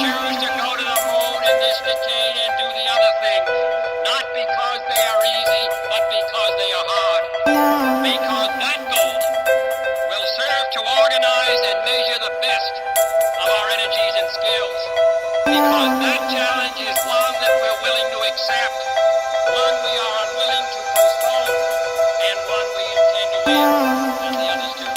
choose to go to the moon in this decade and do the other things, not because they are easy, but because they are hard. Because that goal will serve to organize and measure the best of our energies and skills. Because that challenge is one that we're willing to accept, one we are unwilling to postpone, and one we intend to win, and the others do.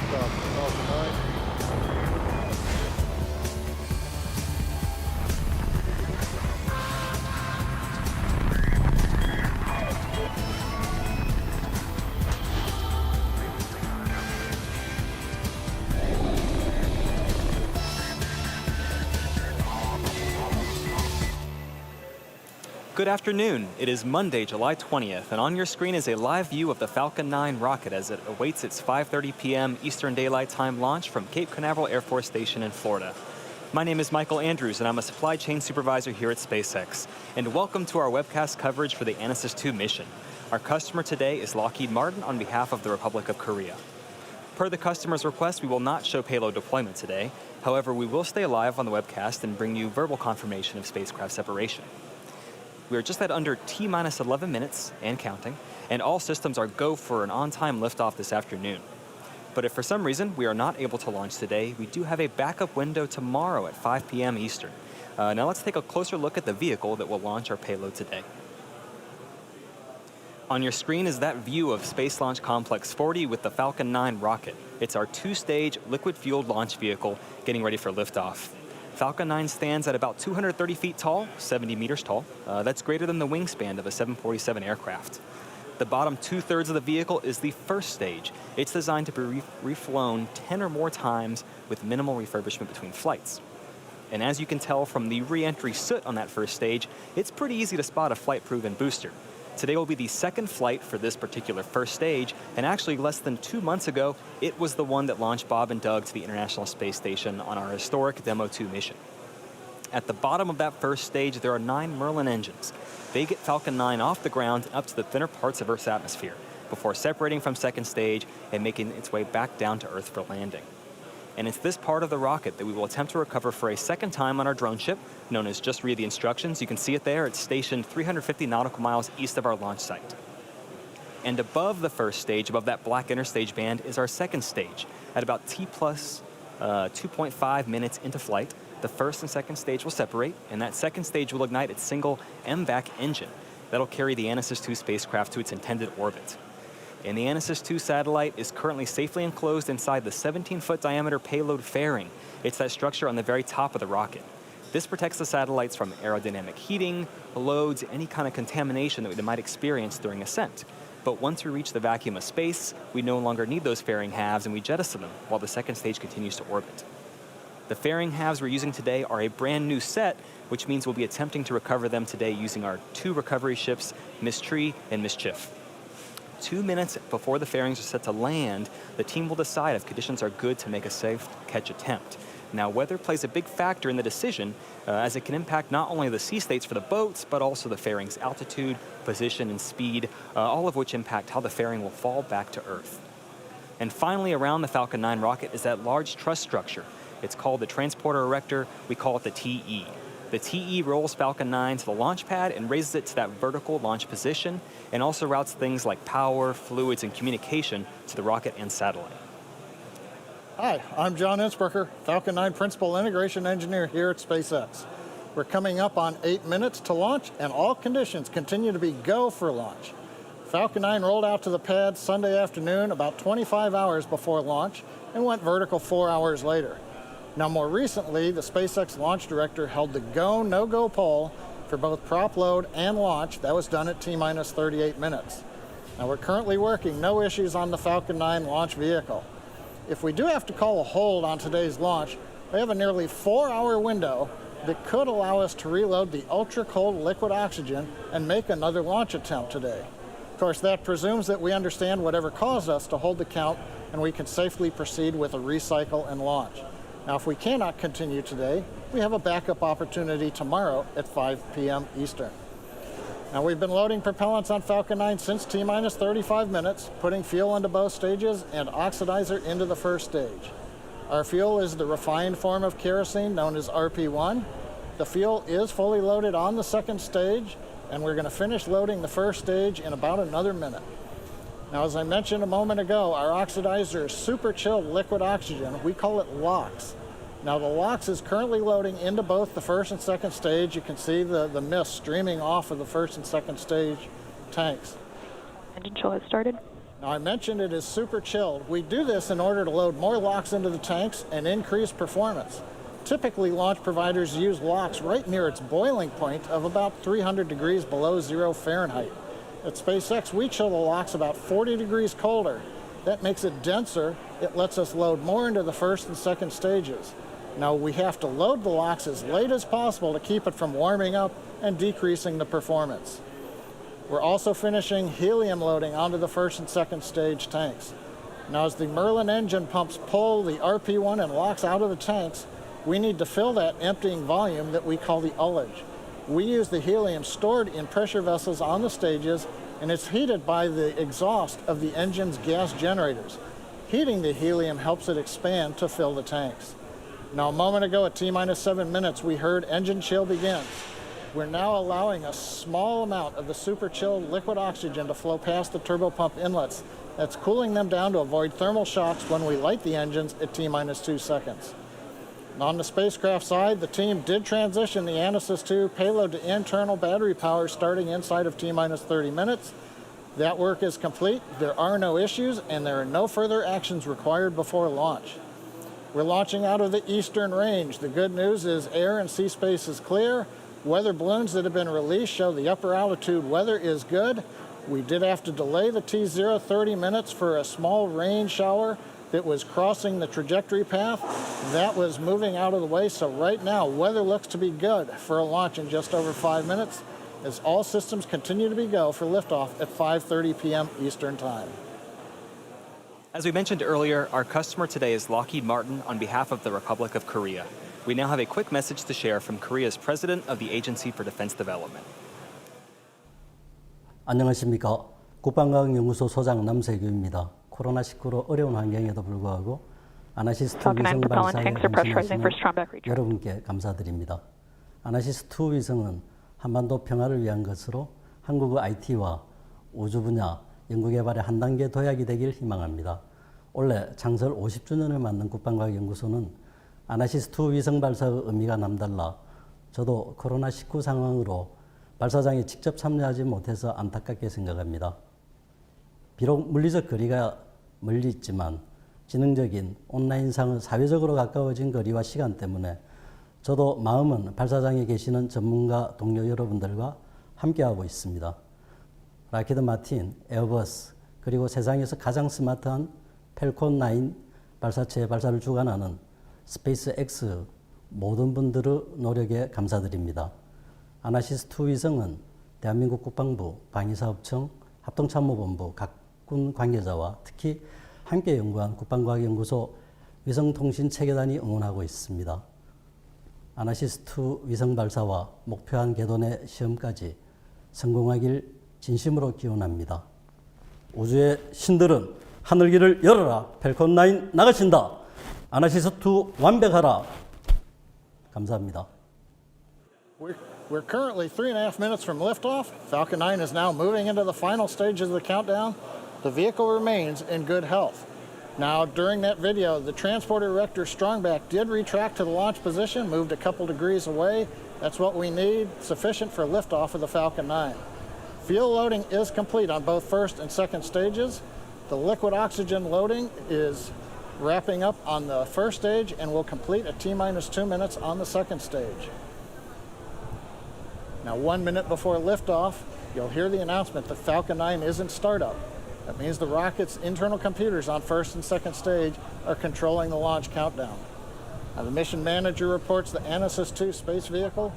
liftoff of Falcon 9. Good afternoon. It is Monday, July 20th, and on your screen is a live view of the Falcon 9 rocket as it awaits its 5:30 p.m. Eastern Daylight Time launch from Cape Canaveral Air Force Station in Florida. My name is Michael Andrews, and I'm a supply chain supervisor here at SpaceX. And welcome to our webcast coverage for the Anasis 2 mission. Our customer today is Lockheed Martin on behalf of the Republic of Korea. Per the customer's request, we will not show payload deployment today. However, we will stay live on the webcast and bring you verbal confirmation of spacecraft separation. We are just at under T-minus 11 minutes and counting, and all systems are go for an on-time liftoff this afternoon. But if for some reason we are not able to launch today, we do have a backup window tomorrow at 5 p.m. Eastern. Now let's take a closer look at the vehicle that will launch our payload today. On your screen is that view of Space Launch Complex 40 with the Falcon 9 rocket. It's our two-stage liquid-fueled launch vehicle getting ready for liftoff. Falcon 9 stands at about 230 feet tall, 70 meters tall. That's greater than the wingspan of a 747 aircraft. The bottom two-thirds of the vehicle is the first stage. It's designed to be reflown 10 or more times with minimal refurbishment between flights. And as you can tell from the re-entry soot on that first stage, it's pretty easy to spot a flight-proven booster. Today will be the second flight for this particular first stage, and actually less than 2 months ago, it was the one that launched Bob and Doug to the International Space Station on our historic Demo 2 mission. At the bottom of that first stage, there are 9 Merlin engines. They get Falcon 9 off the ground and up to the thinner parts of Earth's atmosphere, before separating from second stage and making its way back down to Earth for landing. And it's this part of the rocket that we will attempt to recover for a second time on our drone ship, known as Just Read the Instructions. You can see it there. It's stationed 350 nautical miles east of our launch site. And above the first stage, above that black interstage band, is our second stage. At about T plus 2.5 minutes into flight, the first and second stage will separate, and that second stage will ignite its single MVAC engine. That'll carry the Anasis 2 spacecraft to its intended orbit. And the Anasis 2 satellite is currently safely enclosed inside the 17-foot diameter payload fairing. It's that structure on the very top of the rocket. This protects the satellites from aerodynamic heating, loads, any kind of contamination that we might experience during ascent. But once we reach the vacuum of space, we no longer need those fairing halves and we jettison them while the second stage continues to orbit. The fairing halves we're using today are a brand new set, which means we'll be attempting to recover them today using our 2 recovery ships, Mystery and Mischief. 2 minutes before the fairings are set to land, the team will decide if conditions are good to make a safe catch attempt. Now, weather plays a big factor in the decision, as it can impact not only the sea states for the boats, but also the fairing's altitude, position, and speed, all of which impact how the fairing will fall back to Earth. And finally, around the Falcon 9 rocket is that large truss structure. It's called the Transporter Erector. We call it the TE. The TE rolls Falcon 9 to the launch pad and raises it to that vertical launch position, and also routes things like power, fluids, and communication to the rocket and satellite. Hi, I'm John Innsbrucker, Falcon 9 Principal Integration Engineer here at SpaceX. We're coming up on 8 minutes to launch, and all conditions continue to be go for launch. Falcon 9 rolled out to the pad Sunday afternoon about 25 hours before launch and went vertical 4 hours later. Now, more recently, the SpaceX launch director held the go, no-go poll for both prop load and launch. That was done at T-minus 38 minutes. Now, we're currently working, no issues on the Falcon 9 launch vehicle. If we do have to call a hold on today's launch, we have a nearly 4-hour window that could allow us to reload the ultra-cold liquid oxygen and make another launch attempt today. Of course, that presumes that we understand whatever caused us to hold the count and we can safely proceed with a recycle and launch. Now, if we cannot continue today, we have a backup opportunity tomorrow at 5 p.m. Eastern. Now, we've been loading propellants on Falcon 9 since T-minus 35 minutes, putting fuel into both stages and oxidizer into the first stage. Our fuel is the refined form of kerosene known as RP1. The fuel is fully loaded on the second stage, and we're going to finish loading the first stage in about another minute. Now, as I mentioned a moment ago, our oxidizer is super chilled liquid oxygen. We call it LOX. Now, the LOX is currently loading into both the first and second stage. You can see the mist streaming off of the first and second stage tanks. Engine chill has started. Now, I mentioned it is super chilled. We do this in order to load more LOX into the tanks and increase performance. Typically, launch providers use LOX right near its boiling point of about 300 degrees below 0 Fahrenheit. At SpaceX, we chill the LOX about 40 degrees colder. That makes it denser. It lets us load more into the first and second stages. Now, we have to load the LOX as late as possible to keep it from warming up and decreasing the performance. We're also finishing helium loading onto the first and second stage tanks. Now, as the Merlin engine pumps pull the RP-1 and LOX out of the tanks, we need to fill that emptying volume that we call the ullage. We use the helium stored in pressure vessels on the stages, and it's heated by the exhaust of the engine's gas generators. Heating the helium helps it expand to fill the tanks. Now, a moment ago at T-minus 7 minutes, we heard engine chill begins. We're now allowing a small amount of the super chilled liquid oxygen to flow past the turbopump inlets. That's cooling them down to avoid thermal shocks when we light the engines at T-minus 2 seconds. On the spacecraft side, the team did transition the Anasis 2 payload to internal battery power starting inside of T-minus 30 minutes. That work is complete, there are no issues, and there are no further actions required before launch. We're launching out of the eastern range. The good news is air and sea space is clear. Weather balloons that have been released show the upper altitude weather is good. We did have to delay the T0 30 minutes for a small rain shower that was crossing the trajectory path. That was moving out of the way, so right now weather looks to be good for a launch in just over 5 minutes, as all systems continue to be go for liftoff at 5:30 p.m. Eastern Time. As we mentioned earlier, our customer today is Lockheed Martin on behalf of the Republic of Korea. We now have a quick message to share from Korea's president of the Agency for Defense Development. 안녕하십니까. 국방과학연구소 소장 남세규입니다. 코로나19로 어려운 환경에도 불구하고 아나시스2 위성 발사에 헌신하시는 여러분께 감사드립니다. 아나시스2 위성은 한반도 평화를 위한 것으로 한국의 IT와 우주 분야 연구개발의 한 단계 도약이 되길 희망합니다. 올해 창설 50주년을 맞는 국방과학연구소는 아나시스2 위성 발사의 의미가 남달라 저도 코로나19 상황으로 발사장에 직접 참여하지 못해서 안타깝게 생각합니다. 비록 물리적 거리가 멀리 있지만 지능적인 온라인상의 사회적으로 가까워진 거리와 시간 때문에 저도 마음은 발사장에 계시는 전문가 동료 여러분들과 함께하고 있습니다. 락히드 마틴, 에어버스, 그리고 세상에서 가장 스마트한 펠콘 9 발사체의 발사를 주관하는 SpaceX 모든 분들의 노력에 감사드립니다. 아나시스2 위성은 대한민국 국방부, 방위사업청, 합동참모본부, 각군 관계자와 특히 함께 연구한 국방과학연구소 위성통신체계단이 응원하고 있습니다. 아나시스2 위성 발사와 목표한 궤도내 시험까지 성공하길 진심으로 기원합니다. 우주의 신들은 하늘길을 열어라. 펠콘 9 나가신다. 아나시스2 완벽하라. 감사합니다. We're currently 3.5 minutes from liftoff. Falcon 9 is now moving into the final stages of the countdown. The vehicle remains in good health. Now, during that video, the transporter erector strongback did retract to the launch position, moved a couple degrees away. That's what we need, sufficient for liftoff of the Falcon 9. Fuel loading is complete on both first and second stages. The liquid oxygen loading is wrapping up on the first stage and will complete at T-minus 2 minutes on the second stage. Now, 1 minute before liftoff, you'll hear the announcement that Falcon 9 is in startup. That means the rocket's internal computers on first and second stage are controlling the launch countdown. Now, the mission manager reports the Anasis 2 space vehicle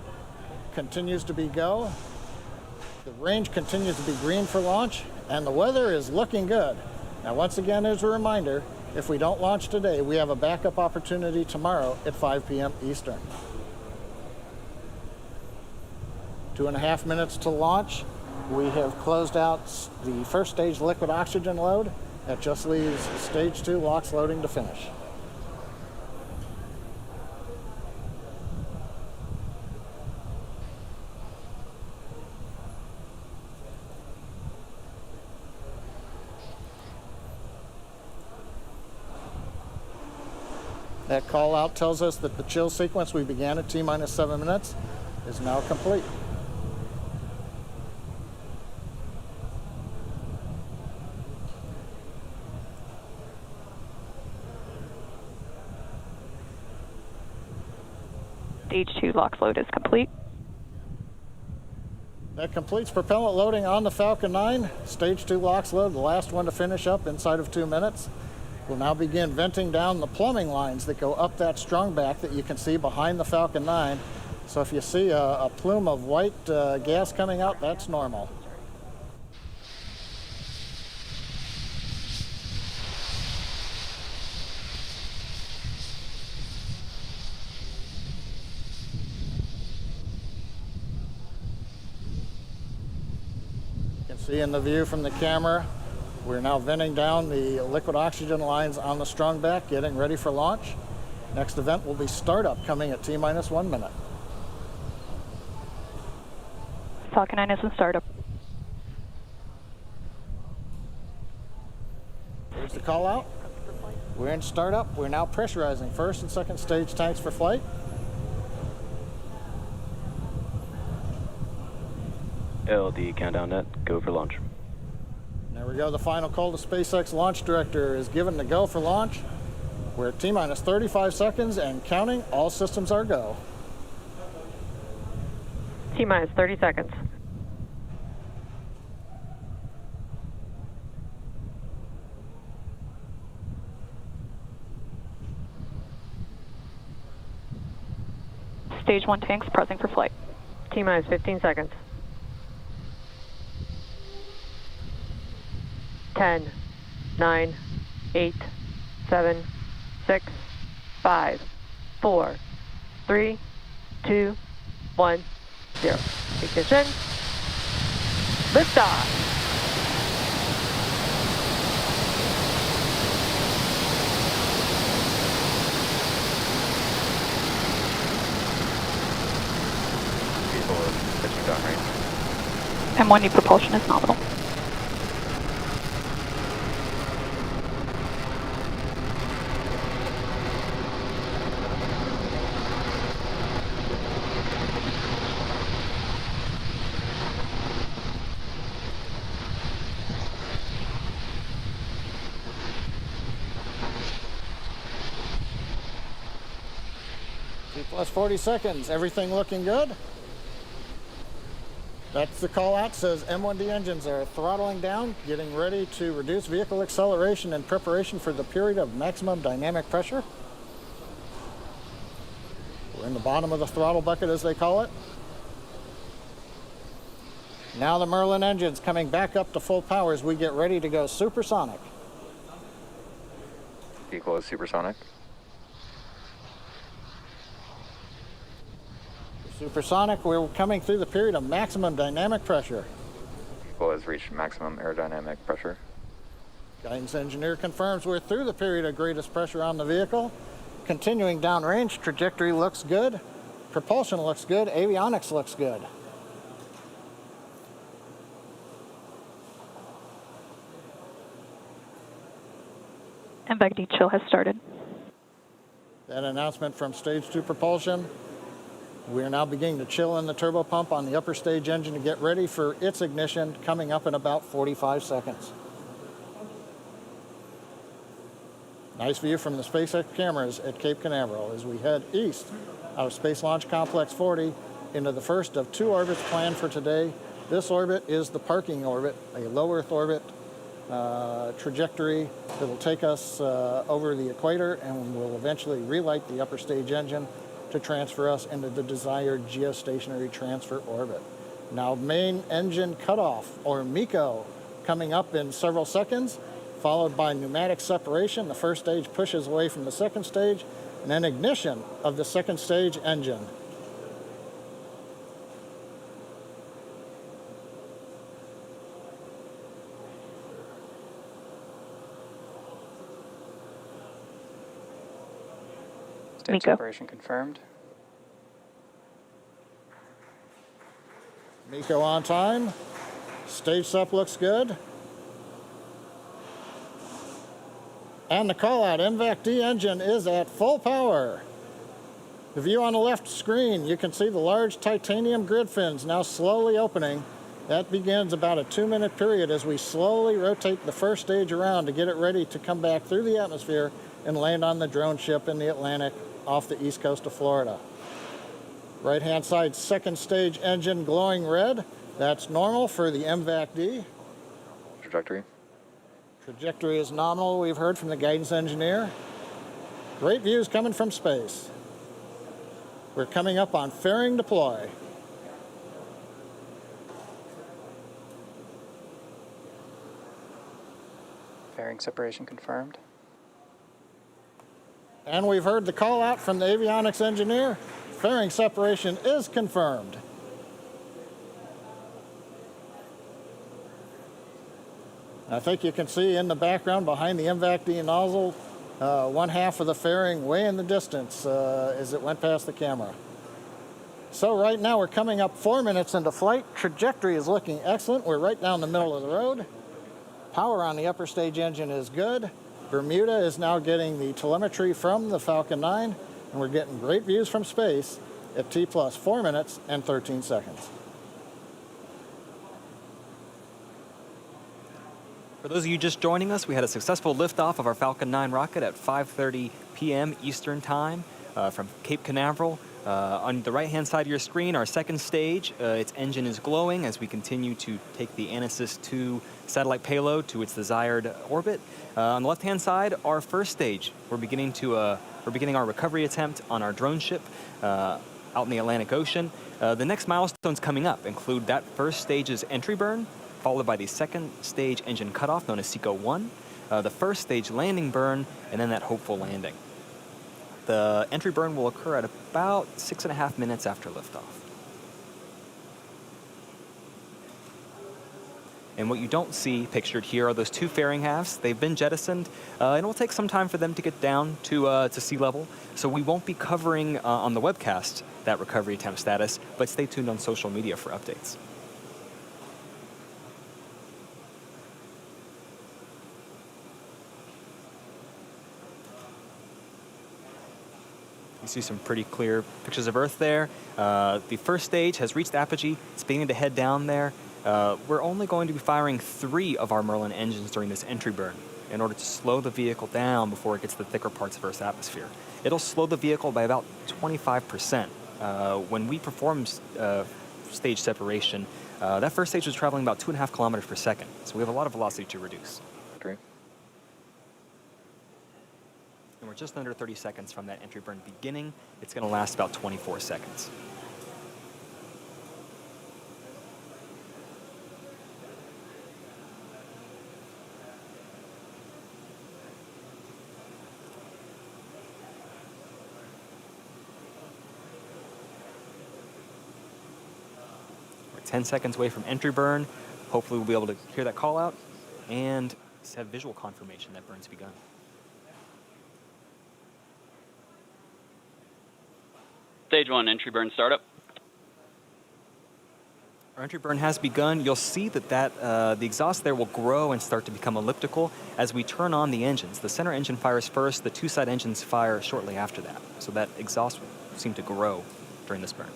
continues to be go. The range continues to be green for launch, and the weather is looking good. Now, once again, as a reminder, if we don't launch today, we have a backup opportunity tomorrow at 5 p.m. Eastern. 2.5 minutes to launch. We have closed out the first stage liquid oxygen load. That just leaves stage 2 LOX loading to finish. That call out tells us that the chill sequence we began at T-minus 7 minutes is now complete. Stage 2 LOX load is complete. That completes propellant loading on the Falcon 9. Stage 2 LOX load, the last one to finish up inside of 2 minutes. We'll now begin venting down the plumbing lines that go up that strong back that you can see behind the Falcon 9. So if you see a plume of white gas coming out, that's normal. You can see in the view from the camera, we're now venting down the liquid oxygen lines on the strong back, getting ready for launch. Next event will be startup, coming at T-minus 1 minute. Falcon 9 is in startup. Here's the call out. We're in startup. We're now pressurizing first and second stage tanks for flight. LD countdown net, go for launch. There we go. The final call to SpaceX launch director is given to go for launch. We're at T-minus 35 seconds and counting. All systems are go. T-minus 30 seconds. Stage 1 tanks pressing for flight. T-minus 15 seconds. 10, 9, 8, 7, 6, 5, 4, 3, 2, 1, 0. Ignition. Liftoff. Pitching down range. M1 propulsion is nominal. Plus 40 seconds. Everything looking good? That's the call out. Says M1D engines are throttling down, getting ready to reduce vehicle acceleration in preparation for the period of maximum dynamic pressure. We're in the bottom of the throttle bucket, as they call it. Now the Merlin engines coming back up to full power as we get ready to go supersonic. Vehicle is supersonic. Supersonic, we're coming through the period of maximum dynamic pressure. Vehicle has reached maximum aerodynamic pressure. Guidance engineer confirms we're through the period of greatest pressure on the vehicle. Continuing downrange, trajectory looks good. Propulsion looks good. Avionics looks good. MVAC chill has started. That announcement from stage 2 propulsion. We are now beginning to chill in the turbo pump on the upper stage engine to get ready for its ignition, coming up in about 45 seconds. Nice view from the SpaceX cameras at Cape Canaveral as we head east out of Space Launch Complex 40 into the first of 2 orbits planned for today. This orbit is the parking orbit, a low Earth orbit trajectory that will take us over the equator and will eventually relight the upper stage engine to transfer us into the desired geostationary transfer orbit. Now main engine cutoff, or MECO, coming up in several seconds, followed by pneumatic separation. The first stage pushes away from the second stage, and then ignition of the second stage engine. Stage MECO. separation confirmed. MECO on time. Stage sep looks good. And the call out, MVAC-D engine is at full power. The view on the left screen, you can see the large titanium grid fins now slowly opening. That begins about a 2-minute period as we slowly rotate the first stage around to get it ready to come back through the atmosphere and land on the drone ship in the Atlantic off the east coast of Florida. Right-hand side second stage engine glowing red. That's normal for the MVAC-D. Trajectory. Trajectory is nominal, we've heard from the guidance engineer. Great views coming from space. We're coming up on fairing deploy. Fairing separation confirmed. And we've heard the call out from the avionics engineer. Fairing separation is confirmed. I think you can see in the background behind the MVAC-D nozzle, one half of the fairing way in the distance as it went past the camera. So right now we're coming up 4 minutes into flight. Trajectory is looking excellent. We're right down the middle of the road. Power on the upper stage engine is good. Bermuda is now getting the telemetry from the Falcon 9, and we're getting great views from space at T plus 4 minutes and 13 seconds. For those of you just joining us, we had a successful liftoff of our Falcon 9 rocket at 5:30 p.m. Eastern Time from Cape Canaveral. On the right-hand side of your screen, our second stage, its engine is glowing as we continue to take the Anasis 2 satellite payload to its desired orbit. On the left-hand side, our first stage. We're beginning our recovery attempt on our drone ship out in the Atlantic Ocean. The next milestones coming up include that first stage's entry burn, followed by the second stage engine cutoff, known as SECO 1, the first stage landing burn, and then that hopeful landing. The entry burn will occur at about 6.5 minutes after liftoff. And what you don't see pictured here are those two fairing halves. They've been jettisoned, and it will take some time for them to get down to sea level. So we won't be covering on the webcast that recovery attempt status, but stay tuned on social media for updates. You see some pretty clear pictures of Earth there. The first stage has reached apogee. It's beginning to head down there. We're only going to be firing 3 of our Merlin engines during this entry burn in order to slow the vehicle down before it gets to the thicker parts of Earth's atmosphere. It'll slow the vehicle by about 25%. When we perform stage separation, that first stage was traveling about 2.5 kilometers per second. So we have a lot of velocity to reduce. Great. And we're just under 30 seconds from that entry burn beginning. It's going to last about 24 seconds. We're 10 seconds away from entry burn. Hopefully we'll be able to hear that call out and have visual confirmation that burn's begun. Stage 1, entry burn startup. Our entry burn has begun. You'll see that the exhaust there will grow and start to become elliptical as we turn on the engines. The center engine fires first, the 2 side engines fire shortly after that. So that exhaust will seem to grow during this burn.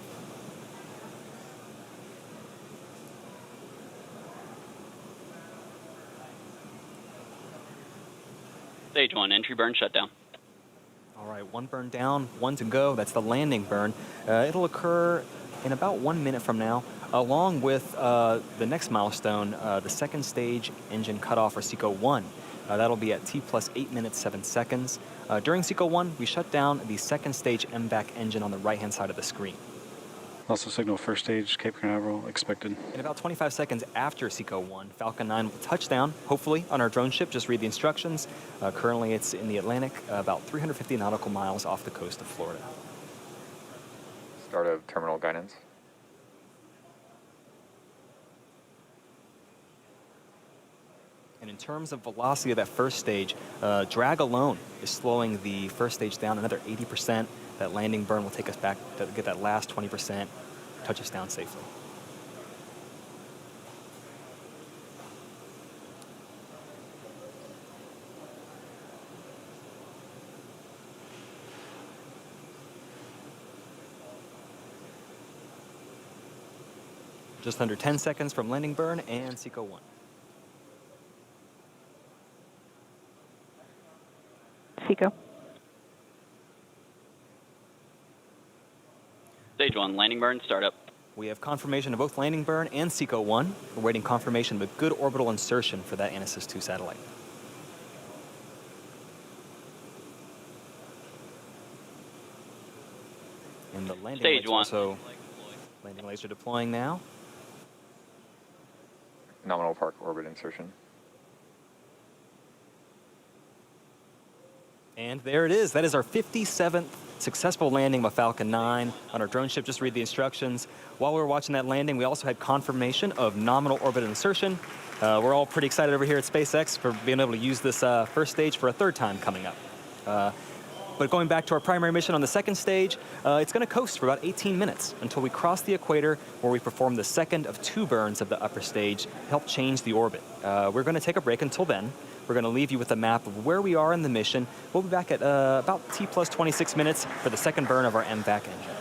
Stage 1, entry burn shutdown. All right, 1 burn down, 1 to go. That's the landing burn. It'll occur in about 1 minute from now, along with the next milestone, the second stage engine cutoff, or SECO 1. That'll be at T plus 8 minutes, 7 seconds. During SECO 1, we shut down the second stage MVAC engine on the right-hand side of the screen. Also signal first stage, Cape Canaveral, expected. In about 25 seconds after SECO 1, Falcon 9 will touch down, hopefully, on our drone ship. Just read the instructions. Currently, it's in the Atlantic, about 350 nautical miles off the coast of Florida. Start of terminal guidance. And in terms of velocity of that first stage, drag alone is slowing the first stage down another 80%. That landing burn will take us back to get that last 20%, touch us down safely. Just under 10 seconds from landing burn and SECO 1. SECO. Stage 1, landing burn, startup. We have confirmation of both landing burn and SECO-1. We're waiting confirmation of a good orbital insertion for that Anasis 2 satellite. And the landing Stage lights 1. also, landing lights are deploying now. Nominal park orbit insertion. And there it is. That is our 57th successful landing of a Falcon 9 on our drone ship. Just read the instructions. While we were watching that landing, we also had confirmation of nominal orbit insertion. We're all pretty excited over here at SpaceX for being able to use this first stage for a third time coming up. But going back to our primary mission on the second stage, it's going to coast for about 18 minutes until we cross the equator, where we perform the second of 2 burns of the upper stage to help change the orbit. We're going to take a break until then. We're going to leave you with a map of where we are in the mission. We'll be back at about T plus 26 minutes for the second burn of our MVAC engine.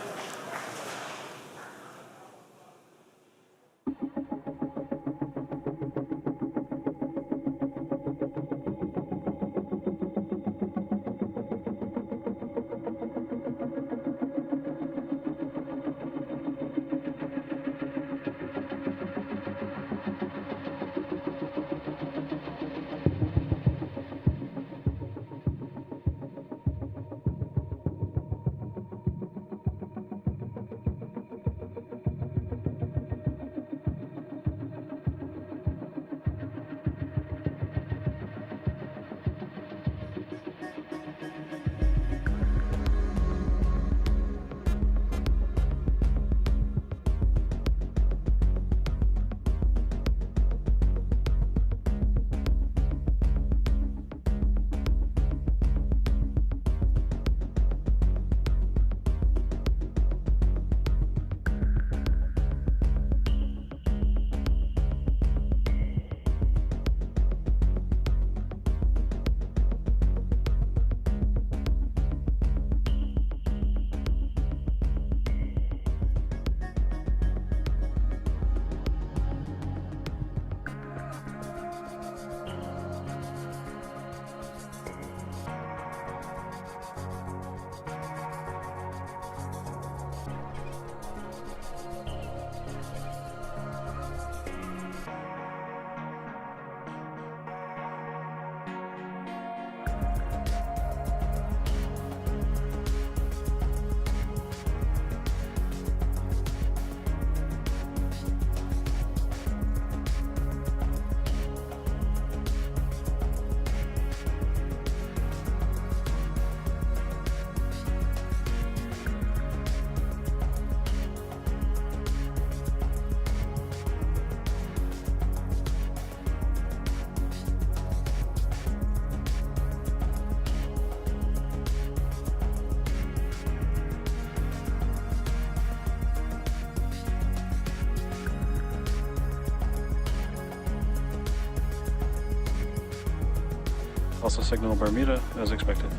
Also signal Bermuda as expected.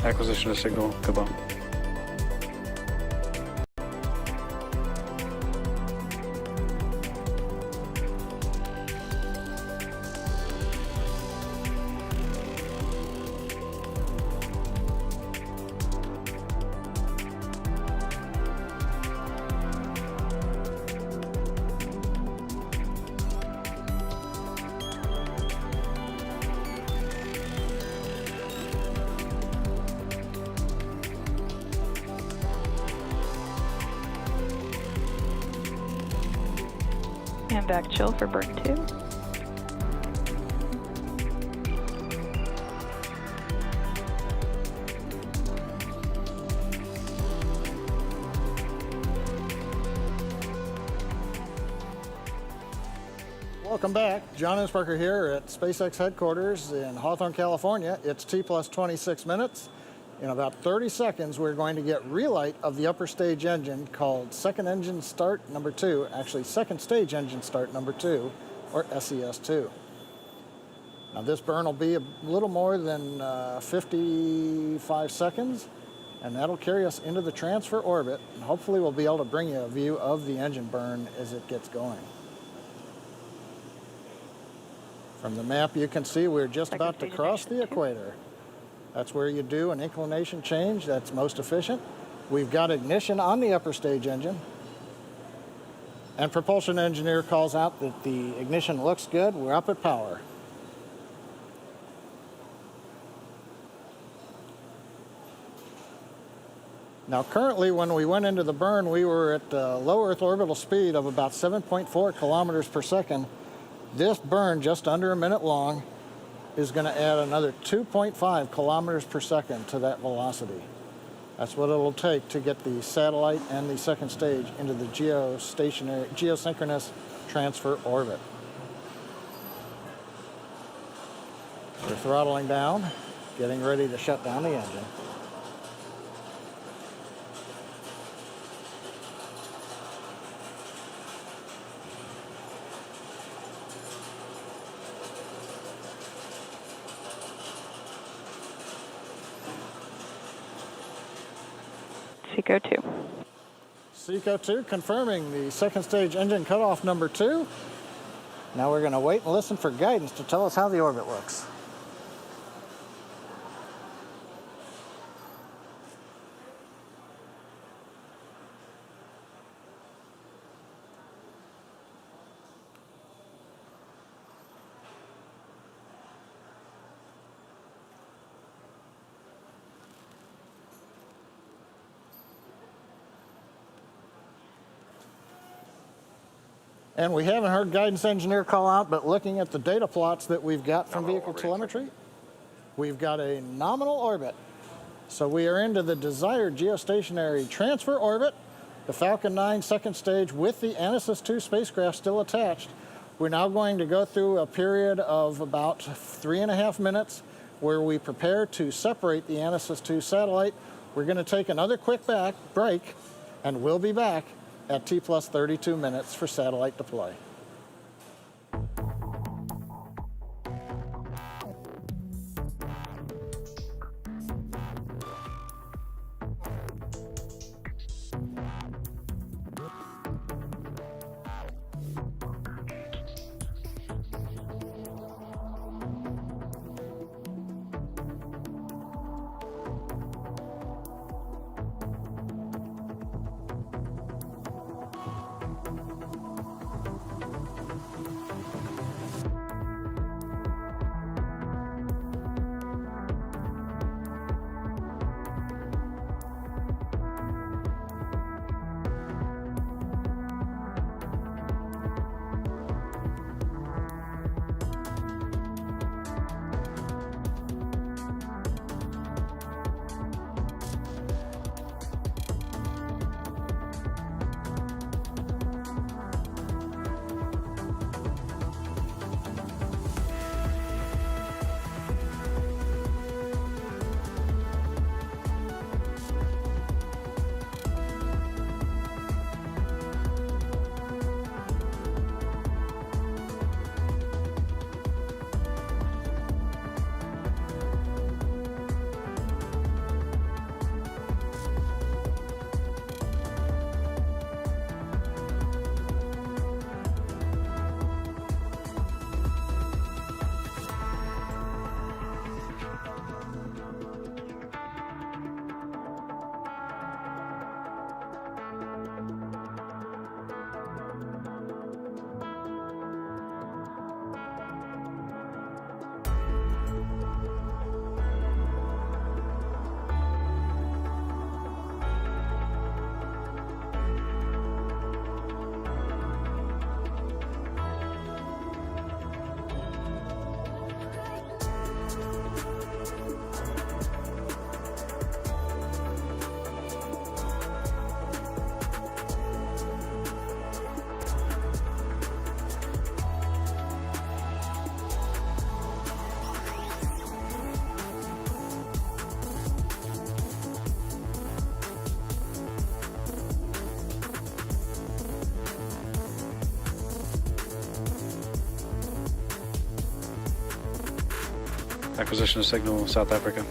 Acquisition of signal. Goodbye. And back chill for burn 2. Welcome back. John Insparker here at SpaceX headquarters in Hawthorne, California. It's T plus 26 minutes. In about 30 seconds, we're going to get relight of the upper stage engine called second engine start number 2, actually second stage engine start number 2, or SES2. Now this burn will be a little more than 55 seconds, and that'll carry us into the transfer orbit, and hopefully we'll be able to bring you a view of the engine burn as it gets going. From the map you can see we're just about to cross the equator. That's where you do an inclination change that's most efficient. We've got ignition on the upper stage engine. And propulsion engineer calls out that the ignition looks good. We're up at power. Now currently when we went into the burn, we were at low Earth orbital speed of about 7.4 kilometers per second. This burn, just under a minute long, is going to add another 2.5 kilometers per second to that velocity. That's what it'll take to get the satellite and the second stage into the geosynchronous transfer orbit. We're throttling down, getting ready to shut down the engine. SECO 2. SECO 2 confirming the second stage engine cutoff number 2. Now we're going to wait and listen for guidance to tell us how the orbit looks. And we haven't heard guidance engineer call out, but looking at the data plots that we've got from vehicle telemetry, we've got a nominal orbit. So we are into the desired geostationary transfer orbit, the Falcon 9 second stage with the Anasis 2 spacecraft still attached. We're now going to go through a period of about 3.5 minutes where we prepare to separate the Anasis 2 satellite. We're going to take another quick break, and we'll be back at T plus 32 minutes for satellite deploy. Acquisition of signal, South Africa.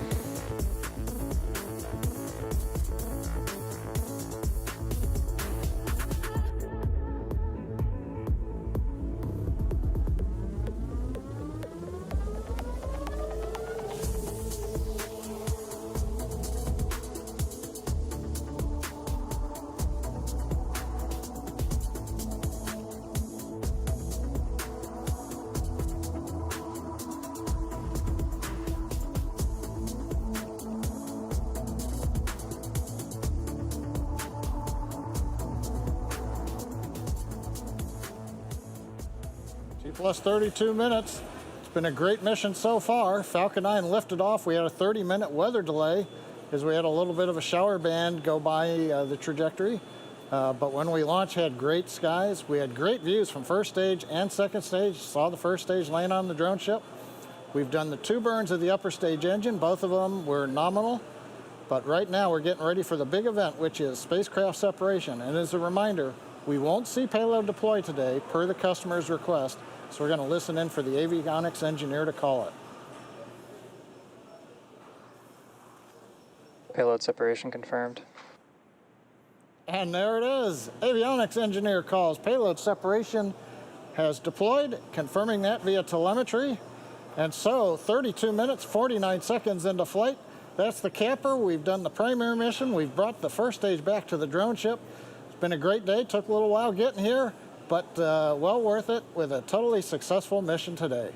Plus 32 minutes. It's been a great mission so far. Falcon 9 lifted off. We had a 30-minute weather delay because we had a little bit of a shower band go by the trajectory. But when we launched, had great skies. We had great views from first stage and second stage. Saw the first stage land on the drone ship. We've done the 2 burns of the upper stage engine. Both of them were nominal. But right now we're getting ready for the big event, which is spacecraft separation. And as a reminder, we won't see payload deploy today per the customer's request. So we're going to listen in for the avionics engineer to call it. Payload separation confirmed. And there it is. Avionics engineer calls. Payload separation has deployed, confirming that via telemetry. And so 32 minutes, 49 seconds into flight. That's the camper. We've done the primary mission. We've brought the first stage back to the drone ship. It's been a great day. Took a little while getting here, but well worth it with a totally successful mission today.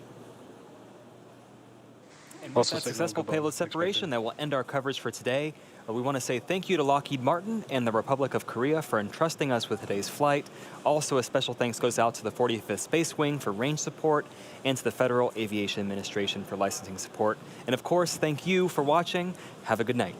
And with that successful payload separation, that will end our coverage for today. We want to say thank you to Lockheed Martin and the Republic of Korea for entrusting us with today's flight. Also, a special thanks goes out to the 45th Space Wing for range support and to the Federal Aviation Administration for licensing support. And of course, thank you for watching. Have a good night.